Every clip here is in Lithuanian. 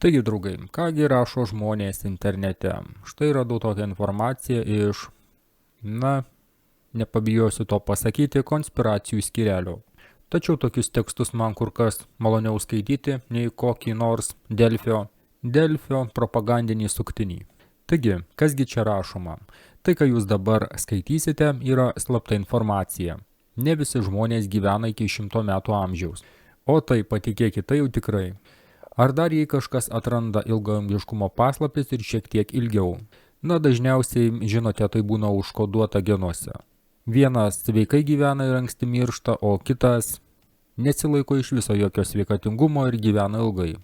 Taigi, draugai, kągi rašo žmonės internete? Štai radau tokią informaciją iš, nepabijosiu to pasakyti, konspiracijų skyrelio. Tačiau tokius tekstus man kur kas maloniau skaityti nei kokį nors Delfio propagandinį suktinį. Taigi, kasgi čia rašoma? Tai, ką jūs dabar skaitysite, yra slapta informacija. Ne visi žmonės gyvena iki 100 metų amžiaus. O tai, patikėkite, tai jau tikrai. Ar dar jei kažkas atranda ilgaamžiškumo paslaptis ir šiek tiek ilgiau? Dažniausiai, žinote, tai būna užkoduota genuose. Vienas sveikai gyvena ir anksti miršta, o kitas nesilaiko iš viso jokio sveikatingumo ir gyvena ilgai.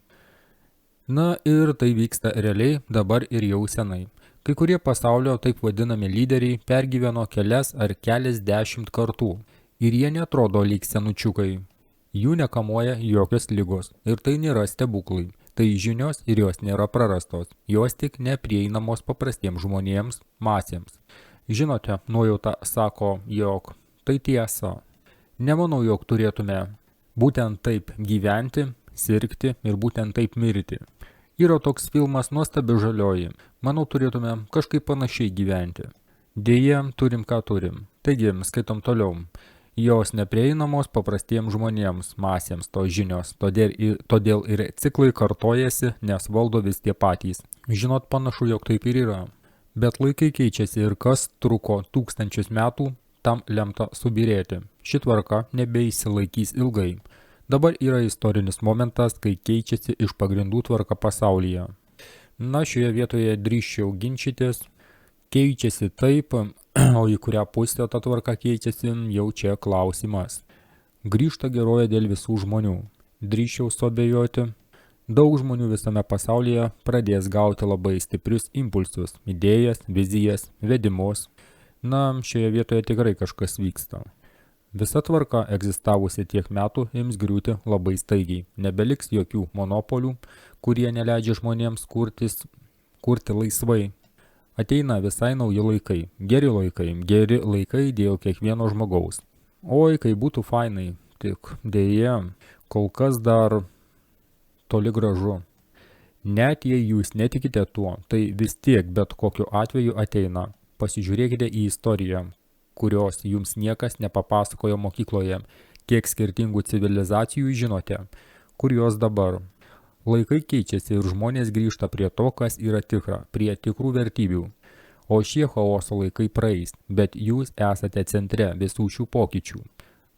Ir tai vyksta realiai dabar ir jau senai. Kai kurie pasaulio taip vadinami lyderiai pergyveno kelias ar keliasdešimt kartų. Ir jie netrodo lyg senučiukai. Jų nekamuoja jokios ligos. Ir tai nėra stebuklai. Tai žinios ir jos nėra prarastos. Jos tik neprieinamos paprastiems žmonėms, masėms. Žinote, nuojauta sako, jog tai tiesa. Nemanau, jog turėtume būtent taip gyventi, sirgti ir būtent taip mirti. Yra toks filmas Nuostabi žalioji. Manau, turėtume kažkaip panašiai gyventi. Deja, turim ką turim. Taigi, skaitom toliau. Jos neprieinamos paprastiems žmonėms, masėms tos žinios, todėl ir ciklai kartojasi, nes valdo vis tie patys. Žinot, panašu, jog taip ir yra. Bet laikai keičiasi ir kas truko tūkstančius metų, tam lemta subirėti. Ši tvarka nebeįsilaikys ilgai. Dabar yra istorinis momentas, kai keičiasi iš pagrindų tvarka pasaulyje. Šioje vietoje drįsčiau ginčytis. Keičiasi taip, o į kurią pusę ta tvarka keičiasi, jau čia klausimas. Grįžta gerovė dėl visų žmonių. Drįsčiau suabejoti. Daug žmonių visame pasaulyje pradės gauti labai stiprius impulsus, idėjas, vizijas, vedimus. Šioje vietoje tikrai kažkas vyksta. Visa tvarka egzistavusi tiek metų ims griūti labai staigiai. Nebeliks jokių monopolių, kurie neleidžia žmonėms kurti laisvai. Ateina visai nauji laikai, geri laikai dėl kiekvieno žmogaus. Oi, kai būtų fainai, tik dėja, kol kas dar toli gražu. Net jei jūs netikite tuo, tai vis tiek bet kokiu atveju ateina. Pasižiūrėkite į istoriją, kurios jums niekas nepapasakojo mokykloje. Kiek skirtingų civilizacijų žinote, kur jos dabar. Laikai keičiasi ir žmonės grįžta prie to, kas yra tikra, prie tikrų vertybių. O šie chaoso laikai praeis, bet jūs esate centre visų šių pokyčių.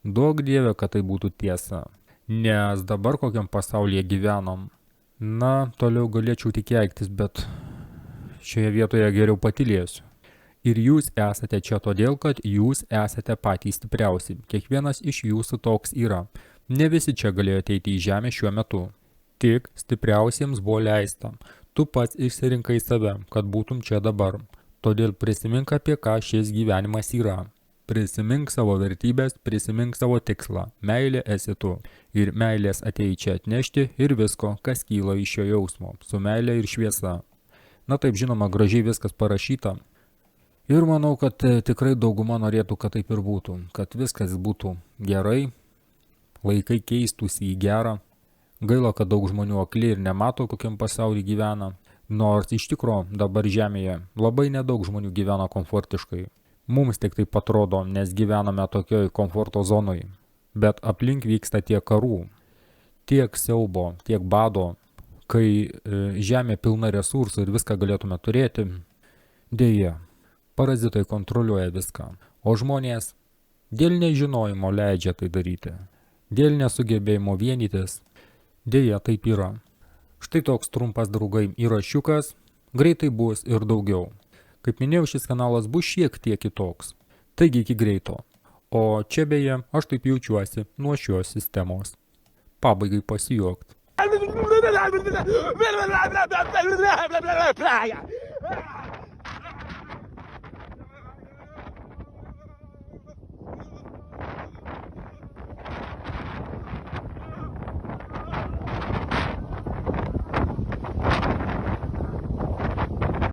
Duok Dieve, kad tai būtų tiesa. Nes dabar kokiam pasaulyje gyvenom. Toliau galėčiau tik keiktis, bet šioje vietoje geriau patylėsiu. Ir jūs esate čia todėl, kad jūs esate patys stipriausi. Kiekvienas iš jūsų toks yra. Ne visi čia galėjo ateiti į žemę šiuo metu. Tik stipriausiems buvo leista. Tu pats išsirinkai save, kad būtum čia dabar. Todėl prisimink, apie ką šis gyvenimas yra. Prisimink savo vertybės, prisimink savo tikslą. Meilė esi tu. Ir meilės atėjai čia atnešti ir visko, kas kyla iš šio jausmo. Su meilė ir šviesa. Taip, žinoma, gražiai viskas parašyta. Ir manau, kad tikrai dauguma norėtų, kad taip ir būtų. Kad viskas būtų gerai, laikai keistųsi į gerą. Gaila, kad daug žmonių akli ir nemato, kokiam pasaulyje gyvena. Nors iš tikro dabar žemėje labai nedaug žmonių gyvena komfortiškai. Mums tik taip atrodo, nes gyvename tokioj komforto zonoj. Bet aplink vyksta tiek karų, tiek siaubo, tiek bado, kai žemė pilna resursų ir viską galėtume turėti. Deja, parazitai kontroliuoja viską, o žmonės dėl nežinojimo leidžia tai daryti. Dėl nesugebėjimo vienytis. Deja, taip yra. Štai toks trumpas, draugai, įrašiukas. Greitai bus ir daugiau. Kaip minėjau, šis kanalas bus šiek tiek kitoks. Taigi iki greito. O čia beje, aš taip jaučiuosi nuo šios sistemos. Pabaigai pasijuokt.